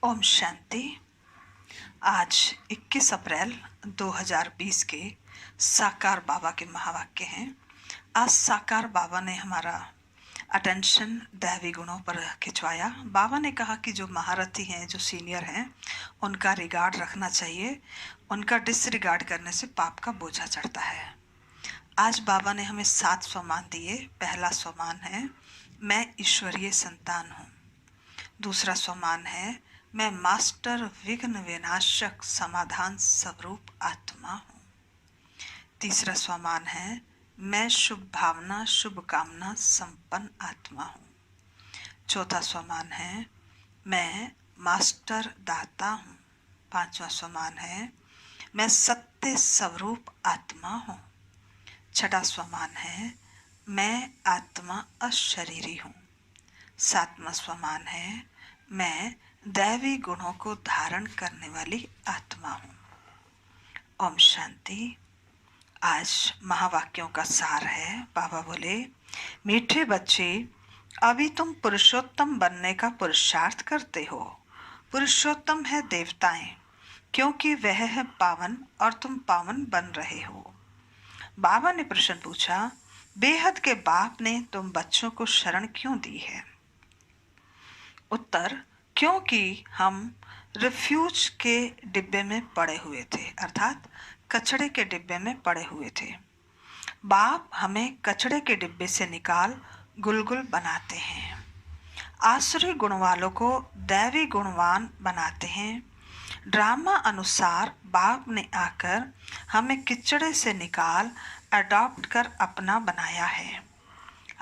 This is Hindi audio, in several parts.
ओम शांति। आज 21 अप्रैल 2020 के साकार बाबा के महावाक्य हैं। आज साकार बाबा ने हमारा अटेंशन दैवी गुणों पर खिंचवाया। बाबा ने कहा कि जो महारथी हैं, जो सीनियर हैं, उनका रिगार्ड रखना चाहिए। उनका डिसरिगार्ड करने से पाप का बोझा चढ़ता है। आज बाबा ने हमें 7 स्वमान दिए। पहला स्वमान है, मैं ईश्वरीय संतान हूँ। दूसरा स्वमान है, मैं मास्टर विघ्न विनाशक समाधान स्वरूप आत्मा हूँ। तीसरा स्वमान है, मैं शुभ भावना शुभ कामना संपन्न आत्मा हूँ। चौथा स्वमान है, मैं मास्टर दाता हूँ। पांचवा स्वमान है, मैं सत्य स्वरूप आत्मा हूँ। छठा स्वमान है, मैं आत्मा अशरीरी हूँ। सातवां स्वमान है, मैं दैवी गुणों को धारण करने वाली आत्मा हूँ। ओम शांति। आज महावाक्यों का सार है। बाबा बोले, मीठे बच्चे, अभी तुम पुरुषोत्तम बनने का पुरुषार्थ करते हो। पुरुषोत्तम है देवताएं, क्योंकि वह है पावन और तुम पावन बन रहे हो। बाबा ने प्रश्न पूछा, बेहद के बाप ने तुम बच्चों को शरण क्यों दी है? उत्तर, क्योंकि हम रिफ्यूज के डिब्बे में पड़े हुए थे, अर्थात कचड़े के डिब्बे में पड़े हुए थे। बाप हमें कचड़े के डिब्बे से निकाल गुलगुल बनाते हैं। आसुरी गुण वालों को दैवी गुणवान बनाते हैं। ड्रामा अनुसार बाप ने आकर हमें किचड़े से निकाल अडॉप्ट कर अपना बनाया है।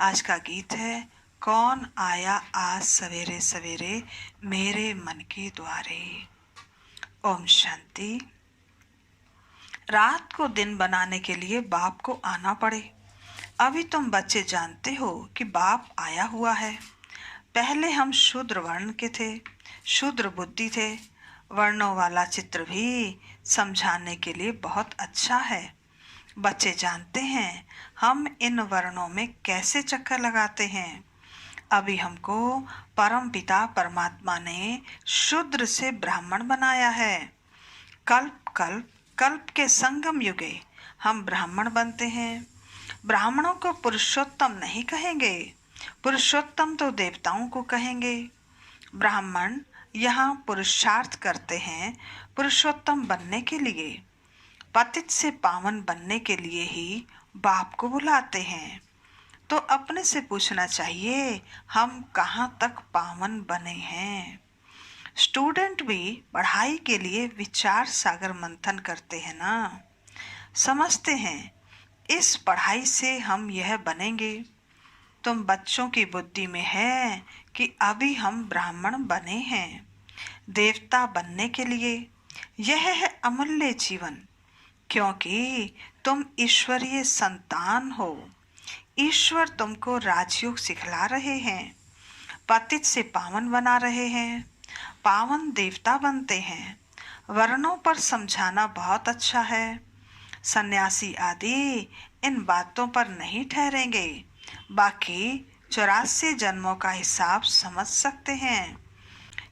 आज का गीत है, कौन आया आज सवेरे सवेरे मेरे मन के द्वारे। ओम शांति। रात को दिन बनाने के लिए बाप को आना पड़े। अभी तुम बच्चे जानते हो कि बाप आया हुआ है। पहले हम शूद्र वर्ण के थे, शूद्र बुद्धि थे। वर्णों वाला चित्र भी समझाने के लिए बहुत अच्छा है। बच्चे जानते हैं हम इन वर्णों में कैसे चक्कर लगाते हैं। अभी हमको परम पिता परमात्मा ने शूद्र से ब्राह्मण बनाया है। कल्प के संगम युगे हम ब्राह्मण बनते हैं। ब्राह्मणों को पुरुषोत्तम नहीं कहेंगे, पुरुषोत्तम तो देवताओं को कहेंगे। ब्राह्मण यहाँ पुरुषार्थ करते हैं पुरुषोत्तम बनने के लिए। पतित से पावन बनने के लिए ही बाप को बुलाते हैं। तो अपने से पूछना चाहिए, हम कहाँ तक पावन बने हैं। स्टूडेंट भी पढ़ाई के लिए विचार सागर मंथन करते हैं ना, समझते हैं इस पढ़ाई से हम यह बनेंगे। तुम बच्चों की बुद्धि में है कि अभी हम ब्राह्मण बने हैं देवता बनने के लिए। यह है अमूल्य जीवन, क्योंकि तुम ईश्वरीय संतान हो। ईश्वर तुमको राजयोग सिखला रहे हैं, पतित से पावन बना रहे हैं, पावन देवता बनते हैं। वर्णों पर समझाना बहुत अच्छा है। सन्यासी आदि इन बातों पर नहीं ठहरेंगे, बाकी 84 जन्मों का हिसाब समझ सकते हैं।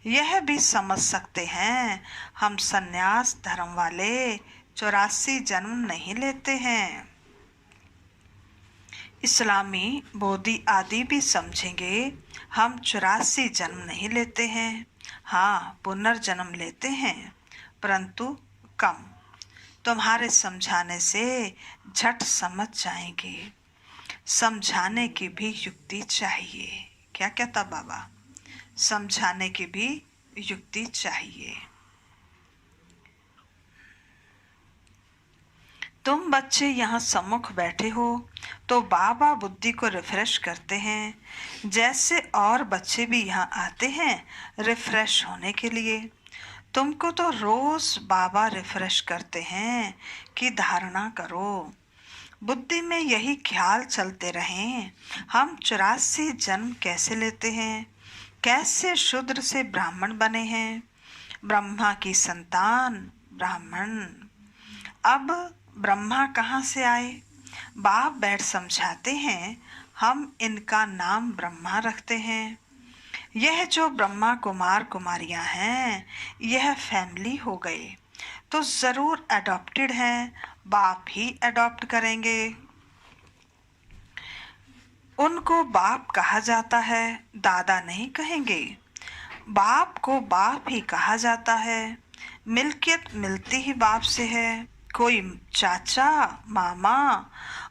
यह भी समझ सकते हैं हम सन्यास धर्म वाले 84 जन्म नहीं लेते हैं। इस्लामी बोधि आदि भी समझेंगे हम 84 जन्म नहीं लेते हैं। हाँ, पुनर्जन्म लेते हैं, परंतु कम। तुम्हारे समझाने से झट समझ जाएंगे। समझाने की भी युक्ति चाहिए। क्या कहता बाबा? समझाने की भी युक्ति चाहिए। तुम बच्चे यहाँ सम्मुख बैठे हो तो बाबा बुद्धि को रिफ्रेश करते हैं, जैसे और बच्चे भी यहाँ आते हैं रिफ्रेश होने के लिए। तुमको तो रोज बाबा रिफ्रेश करते हैं कि धारणा करो। बुद्धि में यही ख्याल चलते रहें, हम 84 जन्म कैसे लेते हैं, कैसे शूद्र से ब्राह्मण बने हैं, ब्रह्मा की संतान ब्राह्मण। अब ब्रह्मा कहाँ से आए? बाप बैठ समझाते हैं, हम इनका नाम ब्रह्मा रखते हैं। यह जो ब्रह्मा कुमार कुमारियां हैं, यह फैमिली हो गए, तो जरूर अडॉप्टेड हैं, बाप ही अडॉप्ट करेंगे। उनको बाप कहा जाता है, दादा नहीं कहेंगे। बाप को बाप ही कहा जाता है। मिल्कियत मिलती ही बाप से है। कोई चाचा, मामा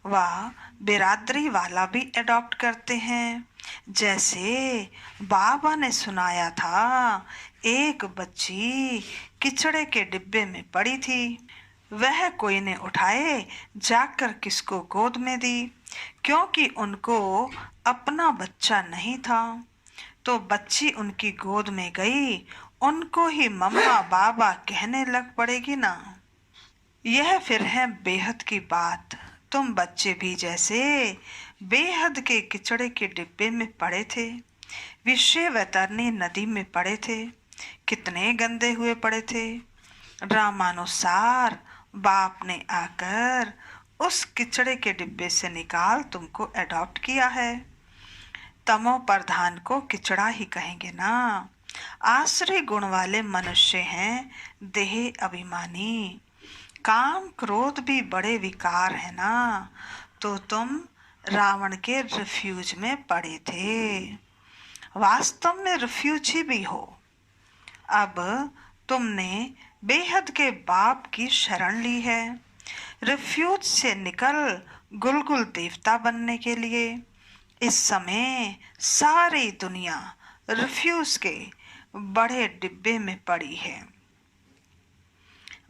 व बिरादरी वाला भी अडॉप्ट करते हैं। जैसे बाबा ने सुनाया था, एक बच्ची किचड़े के डिब्बे में पड़ी थी। वह कोई ने उठाए जाकर किसको गोद में दी, क्योंकि उनको अपना बच्चा नहीं था। तो बच्ची उनकी गोद में गई, उनको ही मम्मा बाबा कहने लग पड़ेगी ना। यह फिर है बेहद की बात। तुम बच्चे भी जैसे बेहद के किचड़े के डिब्बे में पड़े थे, विषय वैतरणी नदी में पड़े थे, कितने गंदे हुए पड़े थे। ड्रामानुसार बाप ने आकर उस किचड़े के डिब्बे से निकाल तुमको अडॉप्ट किया है। तमो प्रधान को किचड़ा ही कहेंगे ना। आश्रय गुण वाले मनुष्य हैं, देह अभिमानी। काम क्रोध भी बड़े विकार है ना। तो तुम रावण के रिफ्यूज में पड़े थे, वास्तव में रिफ्यूज ही भी हो। अब तुमने बेहद के बाप की शरण ली है, रिफ्यूज से निकल गुलगुल देवता बनने के लिए। इस समय सारी दुनिया रिफ्यूज के बड़े डिब्बे में पड़ी है।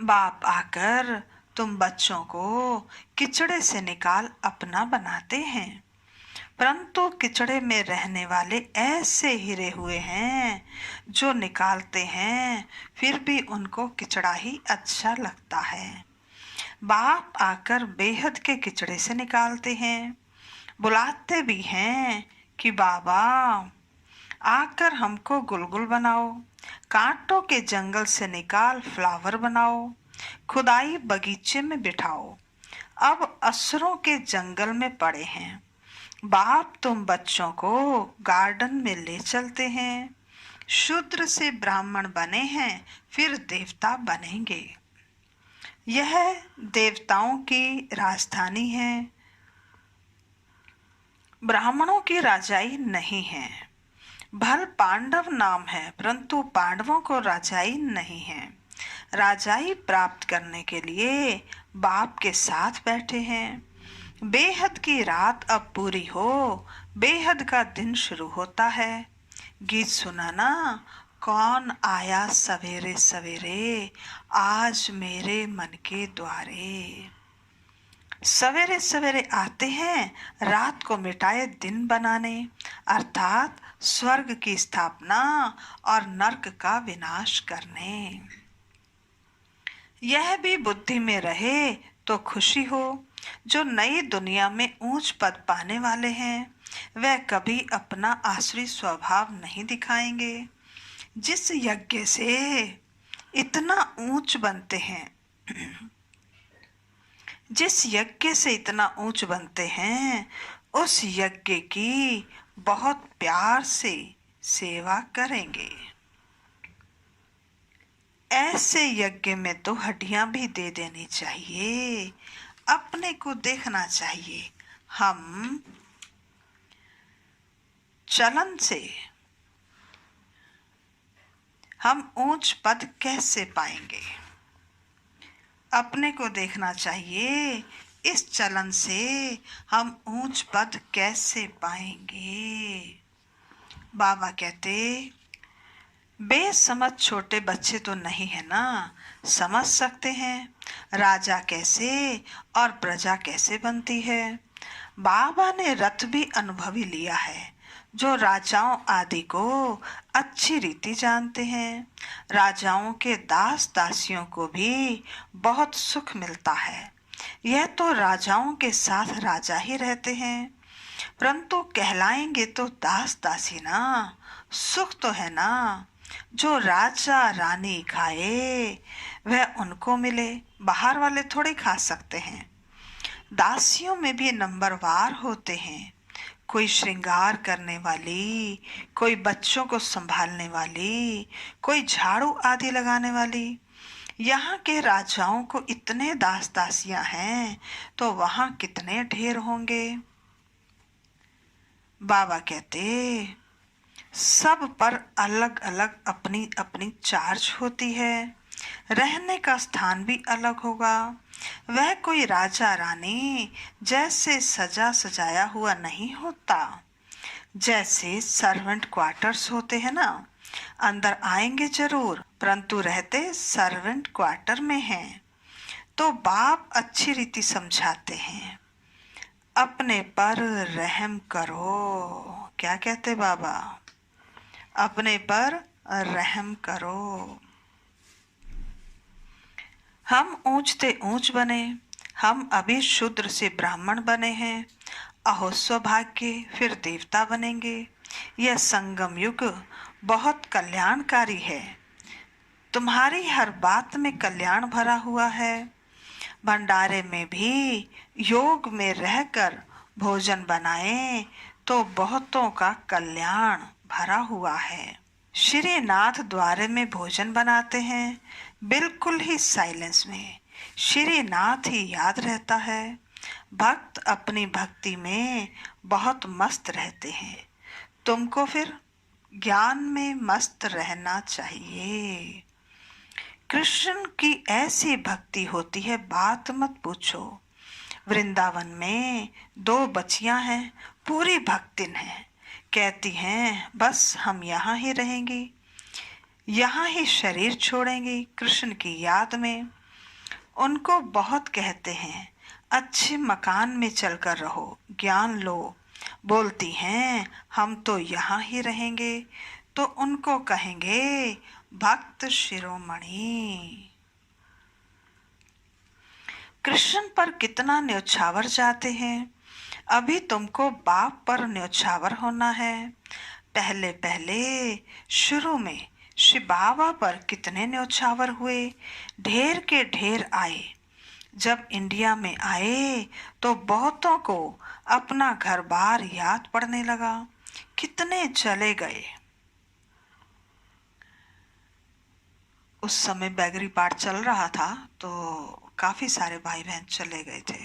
बाप आकर तुम बच्चों को किचड़े से निकाल अपना बनाते हैं, परंतु किचड़े में रहने वाले ऐसे हिरे हुए हैं जो निकालते हैं फिर भी उनको किचड़ा ही अच्छा लगता है। बाप आकर बेहद के किचड़े से निकालते हैं, बुलाते भी हैं कि बाबा आकर हमको गुलगुल बनाओ, कांटों के जंगल से निकाल फ्लावर बनाओ, खुदाई बगीचे में बिठाओ। अब असुरों के जंगल में पड़े हैं, बाप तुम बच्चों को गार्डन में ले चलते हैं। शूद्र से ब्राह्मण बने हैं, फिर देवता बनेंगे। यह देवताओं की राजधानी है, ब्राह्मणों की राजाई नहीं है। भल पांडव नाम है, परंतु पांडवों को राजाई नहीं है। राजाई प्राप्त करने के लिए बाप के साथ बैठे हैं। बेहद की रात अब पूरी हो, बेहद का दिन शुरू होता है। गीत सुना ना, कौन आया सवेरे सवेरे आज मेरे मन के द्वारे। सवेरे सवेरे आते हैं रात को मिटाए दिन बनाने, अर्थात स्वर्ग की स्थापना और नरक का विनाश करने। यह भी बुद्धि में रहे तो खुशी हो। जो नई दुनिया में ऊंच पद पाने वाले हैं, वह कभी अपना आसुरी स्वभाव नहीं दिखाएंगे। जिस यज्ञ से इतना ऊंच बनते हैं, जिस यज्ञ से इतना ऊंच बनते हैं, उस यज्ञ की बहुत प्यार से सेवा करेंगे। ऐसे यज्ञ में तो हड्डियां भी दे देनी चाहिए। अपने को देखना चाहिए, हम चलन से हम ऊंच पद कैसे पाएंगे। अपने को देखना चाहिए, इस चलन से हम ऊंच पद कैसे पाएंगे। बाबा कहते, बेसमझ छोटे बच्चे तो नहीं है ना, समझ सकते हैं राजा कैसे और प्रजा कैसे बनती है। बाबा ने रथ भी अनुभवी लिया है, जो राजाओं आदि को अच्छी रीति जानते हैं। राजाओं के दास दासियों को भी बहुत सुख मिलता है। यह तो राजाओं के साथ राजा ही रहते हैं, परंतु कहलाएंगे तो दास दासी ना। सुख तो है ना, जो राजा रानी खाए वह उनको मिले, बाहर वाले थोड़े खा सकते हैं। दासियों में भी नंबरवार होते हैं, कोई श्रृंगार करने वाली, कोई बच्चों को संभालने वाली, कोई झाड़ू आदि लगाने वाली। यहाँ के राजाओं को इतने दास दासियां हैं तो वहां कितने ढेर होंगे। बाबा कहते सब पर अलग अलग अपनी अपनी चार्ज होती है। रहने का स्थान भी अलग होगा। वह कोई राजा रानी जैसे सजा सजाया हुआ नहीं होता। जैसे सर्वेंट क्वार्टर्स होते हैं ना, अंदर आएंगे जरूर परंतु रहते सर्वेंट क्वार्टर में हैं। तो बाप अच्छी रीति समझाते हैं, अपने पर रहम करो। क्या कहते बाबा? अपने पर रहम करो। हम ऊंचते ऊंच बने, हम अभी शूद्र से ब्राह्मण बने हैं। अहो सौभाग्य, फिर देवता बनेंगे। यह संगम युग बहुत कल्याणकारी है। तुम्हारी हर बात में कल्याण भरा हुआ है। भंडारे में भी योग में रहकर भोजन बनाए तो बहुतों का कल्याण भरा हुआ है। श्रीनाथ द्वारे में भोजन बनाते हैं, बिल्कुल ही साइलेंस में। श्रीनाथ ही याद रहता है। भक्त अपनी भक्ति में बहुत मस्त रहते हैं। तुमको फिर ज्ञान में मस्त रहना चाहिए। कृष्ण की ऐसी भक्ति होती है, बात मत पूछो। वृंदावन में 2 बच्चियां हैं, पूरी भक्तिन हैं। कहती हैं बस हम यहाँ ही रहेंगी, यहाँ ही शरीर छोड़ेंगी कृष्ण की याद में। उनको बहुत कहते हैं अच्छे मकान में चलकर रहो, ज्ञान लो। बोलती हैं हम तो यहाँ ही रहेंगे। तो उनको कहेंगे भक्त शिरोमणि। कृष्ण पर कितना न्योछावर जाते हैं। अभी तुमको बाप पर न्योछावर होना है। पहले पहले शुरू में श्री बाबा पर कितने न्योछावर हुए, ढेर के ढेर आए। जब इंडिया में आए तो बहुतों को अपना घर बार याद पड़ने लगा। कितने चले गए। उस समय बैगरी पाठ चल रहा था तो काफी सारे भाई बहन चले गए थे।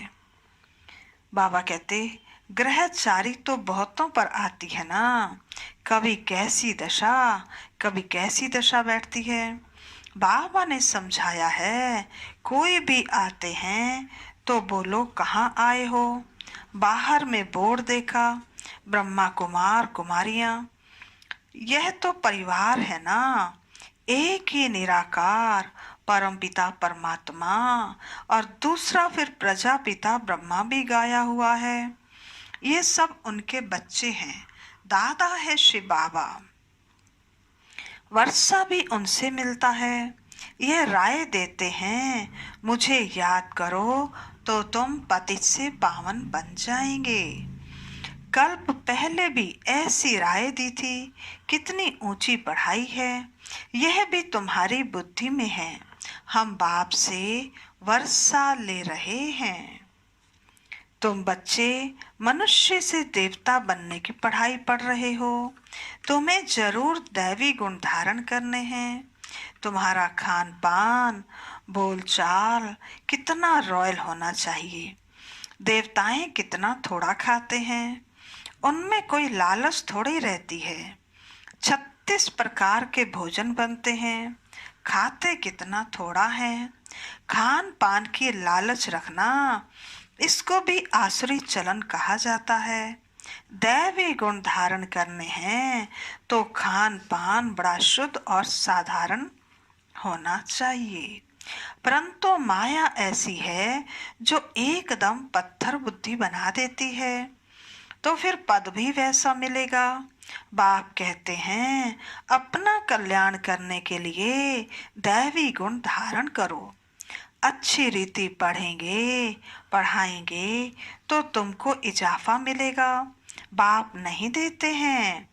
बाबा कहते ग्रहचारी तो बहुतों पर आती है ना, कभी कैसी दशा कभी कैसी दशा बैठती है। बाबा ने समझाया है कोई भी आते हैं तो बोलो कहाँ आए हो। बाहर में बोर्ड देखा, ब्रह्मा कुमार कुमारियां, यह तो परिवार है ना। एक ही निराकार परमपिता परमात्मा और दूसरा फिर प्रजापिता ब्रह्मा भी गाया हुआ है। ये सब उनके बच्चे हैं। दादा है शिव बाबा। वर्षा भी उनसे मिलता है। यह राय देते हैं मुझे याद करो तो तुम पतित से पावन बन जाएंगे। कल्प पहले भी ऐसी राय दी थी। कितनी ऊंची पढ़ाई है, यह भी तुम्हारी बुद्धि में है। हम बाप से वर्षा ले रहे हैं। तुम बच्चे मनुष्य से देवता बनने की पढ़ाई पढ़ रहे हो। तुम्हें जरूर दैवी गुण धारण करने हैं। तुम्हारा खान पान बोलचाल कितना रॉयल होना चाहिए। देवताएं कितना थोड़ा खाते हैं, उनमें कोई लालच थोड़ी रहती है। 36 प्रकार के भोजन बनते हैं, खाते कितना थोड़ा है। खान पान की लालच रखना, इसको भी आसुरी चलन कहा जाता है। दैवी गुण धारण करने हैं तो खान पान बड़ा शुद्ध और साधारण होना चाहिए। परंतु माया ऐसी है जो एकदम पत्थर बुद्धि बना देती है। तो फिर पद भी वैसा मिलेगा। बाप कहते हैं अपना कल्याण करने के लिए दैवी गुण धारण करो। अच्छी रीति पढ़ेंगे पढ़ाएंगे तो तुमको इजाफा मिलेगा। बाप नहीं देते हैं,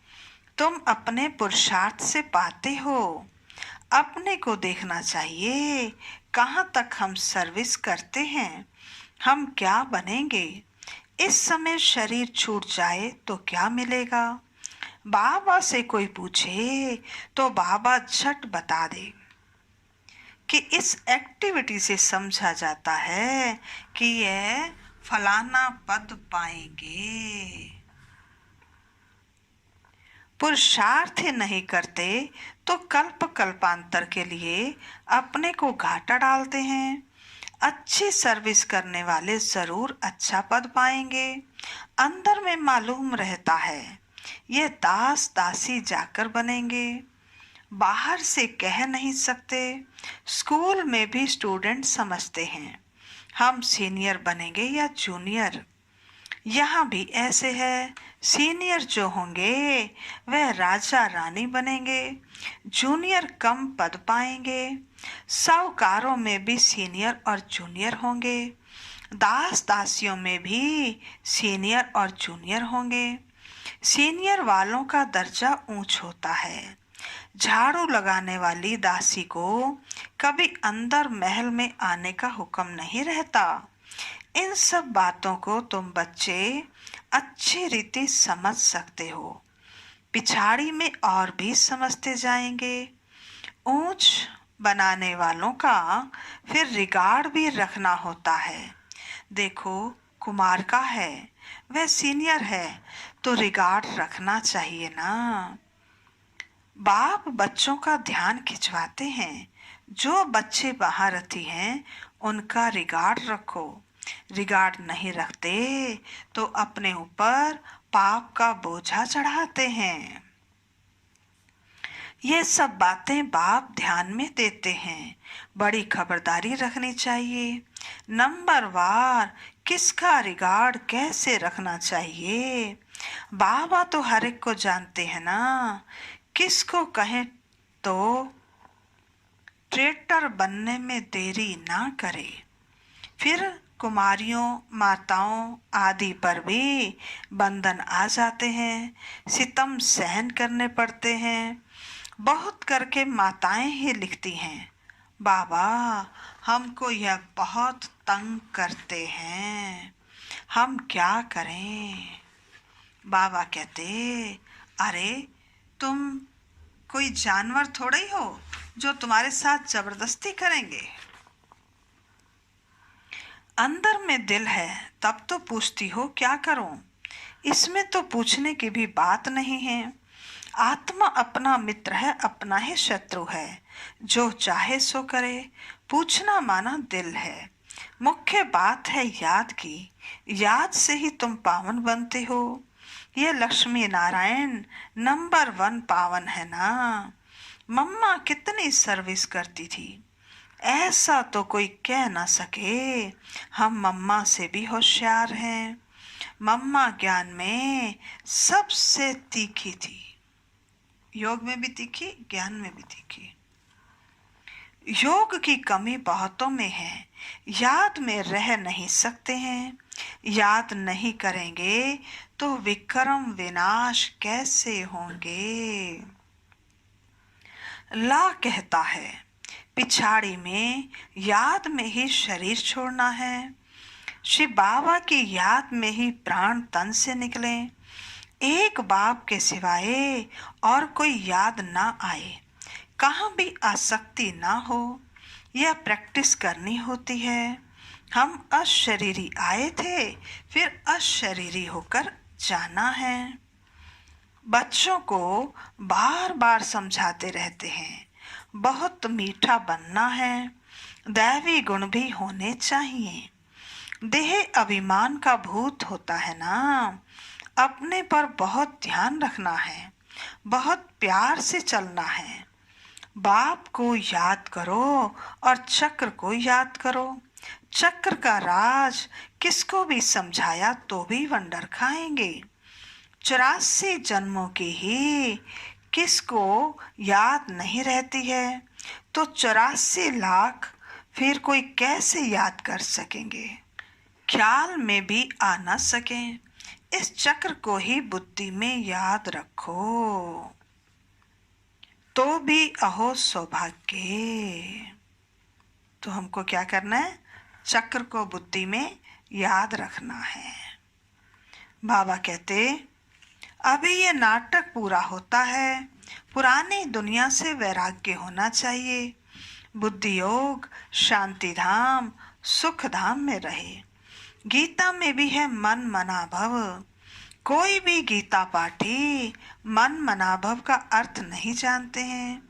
तुम अपने पुरुषार्थ से पाते हो। अपने को देखना चाहिए कहाँ तक हम सर्विस करते हैं, हम क्या बनेंगे। इस समय शरीर छूट जाए तो क्या मिलेगा? बाबा से कोई पूछे तो बाबा झट बता दे कि इस एक्टिविटी से समझा जाता है कि यह फलाना पद पाएंगे। पुरुषार्थ ही नहीं करते तो कल्प कल्पांतर के लिए अपने को घाटा डालते हैं। अच्छी सर्विस करने वाले जरूर अच्छा पद पाएंगे। अंदर में मालूम रहता है ये दास दासी जाकर बनेंगे, बाहर से कह नहीं सकते। स्कूल में भी स्टूडेंट समझते हैं हम सीनियर बनेंगे या जूनियर। यहाँ भी ऐसे है, सीनियर जो होंगे वह राजा रानी बनेंगे, जूनियर कम पद पाएंगे। साहूकारों में भी सीनियर और जूनियर होंगे, दास दासियों में भी सीनियर और जूनियर होंगे। सीनियर वालों का दर्जा ऊंच होता है। झाड़ू लगाने वाली दासी को कभी अंदर महल में आने का हुक्म नहीं रहता। इन सब बातों को तुम बच्चे अच्छी रीति समझ सकते हो, पिछाड़ी में और भी समझते जाएंगे। ऊंच बनाने वालों का फिर रिगार्ड भी रखना होता है। देखो, कुमार का है, वह सीनियर है तो रिगार्ड रखना चाहिए ना। बाप बच्चों का ध्यान खिंचवाते हैं। जो बच्चे महारथी हैं उनका रिगार्ड रखो। रिगार्ड नहीं रखते तो अपने ऊपर पाप का बोझा चढ़ाते हैं। ये सब बातें बाप ध्यान में देते हैं। बड़ी खबरदारी रखनी चाहिए। नंबर वार किसका रिगार्ड कैसे रखना चाहिए। बाबा तो हर एक को जानते हैं ना। किसको कहें तो ट्रेटर बनने में देरी ना करे। फिर कुमारियों माताओं आदि पर भी बंधन आ जाते हैं, सितम सहन करने पड़ते हैं। बहुत करके माताएं ही लिखती हैं, बाबा हमको यह बहुत तंग करते हैं, हम क्या करें। बाबा कहते, अरे तुम कोई जानवर थोड़ा ही हो जो तुम्हारे साथ जबरदस्ती करेंगे। अंदर में दिल है तब तो पूछती हो क्या करूं। इसमें तो पूछने की भी बात नहीं है। आत्मा अपना मित्र है, अपना ही शत्रु है। जो चाहे सो करे। पूछना माना दिल है। मुख्य बात है याद की। याद से ही तुम पावन बनते हो। ये लक्ष्मी नारायण नंबर 1 पावन है ना। मम्मा कितनी सर्विस करती थी, ऐसा तो कोई कह ना सके। हम मम्मा से भी होशियार हैं। मम्मा ज्ञान में सबसे तीखी थी। योग में भी तीखी, ज्ञान में भी तीखी। योग की कमी बहुतों में है। याद में रह नहीं सकते हैं। याद नहीं करेंगे तो विक्रम विनाश कैसे होंगे। ला कहता है पिछाड़ी में याद में ही शरीर छोड़ना है। श्री बाबा की याद में ही प्राण तन से निकले। एक बाप के सिवाय और कोई याद ना आए, कहाँ भी आसक्ति ना हो। यह प्रैक्टिस करनी होती है। हम अशरीरी आए थे, फिर अशरीरी होकर जाना है। बच्चों को बार बार समझाते रहते हैं, बहुत मीठा बनना है। दैवी गुण भी होने चाहिए। देह अभिमान का भूत होता है ना। अपने पर बहुत ध्यान रखना है, बहुत प्यार से चलना है। बाप को याद करो और चक्र को याद करो। चक्र का राज किसको भी समझाया तो भी वंडर खाएंगे। 84 जन्मों की ही किसको याद नहीं रहती है, तो 84 लाख फिर कोई कैसे याद कर सकेंगे। ख्याल में भी आ ना सके। इस चक्र को ही बुद्धि में याद रखो तो भी अहो सौभाग्य। तो हमको क्या करना है, चक्र को बुद्धि में याद रखना है। बाबा कहते, अभी ये नाटक पूरा होता है। पुरानी दुनिया से वैराग्य होना चाहिए। बुद्धि योग शांति धाम सुख धाम में रहे। गीता में भी है मन मना भव। कोई भी गीता पाठी मन मना भव का अर्थ नहीं जानते हैं।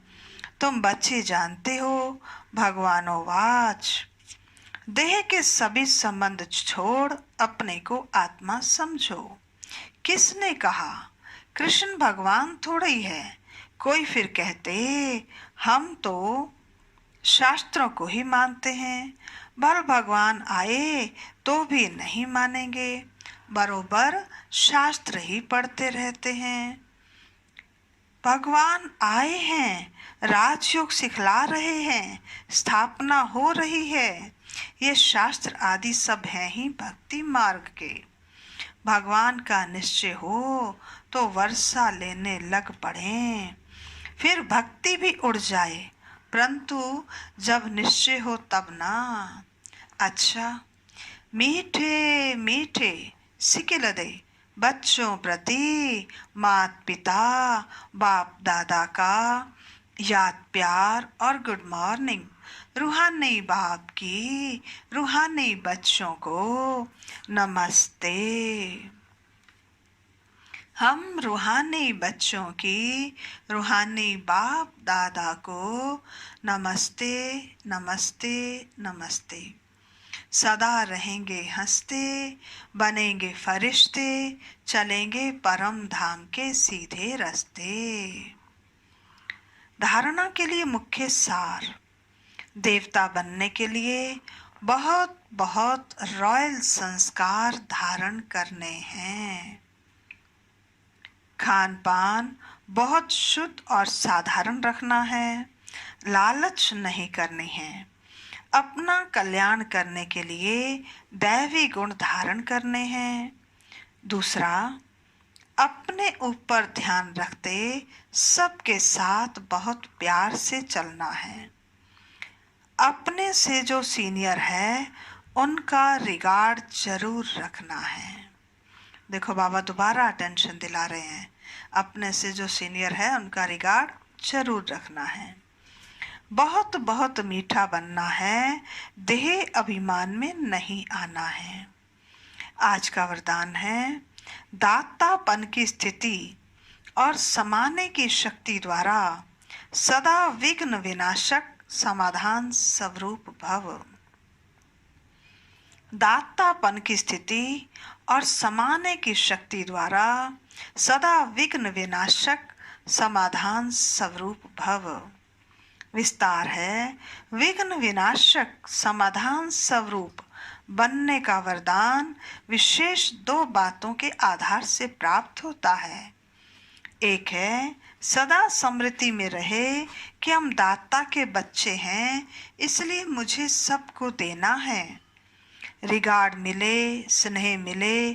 तुम बच्चे जानते हो, भगवानो वाच, देह के सभी संबंध छोड़ अपने को आत्मा समझो। किसने कहा? कृष्ण भगवान थोड़ा ही है। कोई फिर कहते, हम तो शास्त्रों को ही मानते हैं, भल भगवान आए तो भी नहीं मानेंगे, बरोबर शास्त्र ही पढ़ते रहते हैं। भगवान आए हैं, राजयोग सिखला रहे हैं, स्थापना हो रही है। ये शास्त्र आदि सब हैं ही भक्ति मार्ग के। भगवान का निश्चय हो तो वर्षा लेने लग पड़े, फिर भक्ति भी उड़ जाए, परंतु जब निश्चय हो तब ना। अच्छा, मीठे मीठे सिकिलदे बच्चों प्रति मात पिता बाप दादा का याद प्यार और गुड मॉर्निंग। रूहानी बाप की रूहानी बच्चों को नमस्ते। हम रूहानी बच्चों की रूहानी बाप दादा को नमस्ते नमस्ते नमस्ते। सदा रहेंगे हंसते, बनेंगे फरिश्ते, चलेंगे परम धाम के सीधे रास्ते। धारणा के लिए मुख्य सार, देवता बनने के लिए बहुत बहुत रॉयल संस्कार धारण करने हैं। खान पान बहुत शुद्ध और साधारण रखना है, लालच नहीं करनी है। अपना कल्याण करने के लिए दैवी गुण धारण करने हैं। दूसरा, अपने ऊपर ध्यान रखते सबके साथ बहुत प्यार से चलना है। अपने से जो सीनियर है उनका रिगार्ड जरूर रखना है। देखो बाबा दोबारा अटेंशन दिला रहे हैं, अपने से जो सीनियर है उनका रिगार्ड जरूर रखना है। बहुत बहुत मीठा बनना है, देह अभिमान में नहीं आना है। आज का वरदान है, दातापन की स्थिति और समाने की शक्ति द्वारा सदा विघ्न विनाशक समाधान स्वरूप भव। दातापन की स्थिति और समाने की शक्ति द्वारा सदा विघ्न विनाशक समाधान स्वरूप भव। विस्तार है, विघ्न विनाशक समाधान स्वरूप बनने का वरदान विशेष दो बातों के आधार से प्राप्त होता है। एक है, सदा स्मृति में रहे कि हम दाता के बच्चे हैं, इसलिए मुझे सबको देना है। रिगार्ड मिले, स्नेह मिले,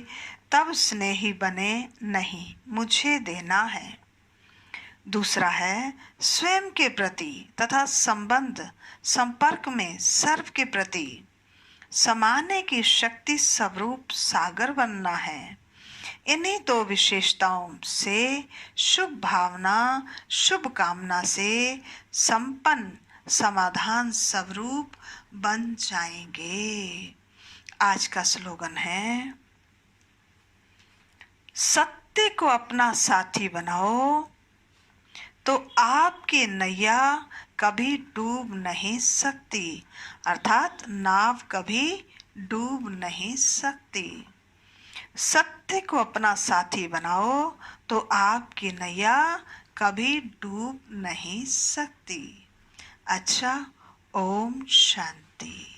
तब स्नेही बने नहीं, मुझे देना है। दूसरा है, स्वयं के प्रति तथा संबंध संपर्क में सर्व के प्रति समाने की शक्ति स्वरूप सागर बनना है। इन्हीं दो विशेषताओं से शुभ भावना शुभ कामना से संपन्न समाधान स्वरूप बन जाएंगे। आज का स्लोगन है, सत्य को अपना साथी बनाओ तो आपकी नैया कभी डूब नहीं सकती, अर्थात नाव कभी डूब नहीं सकती। सत्य को अपना साथी बनाओ तो आपकी नैया कभी डूब नहीं सकती। अच्छा, ओम शांति।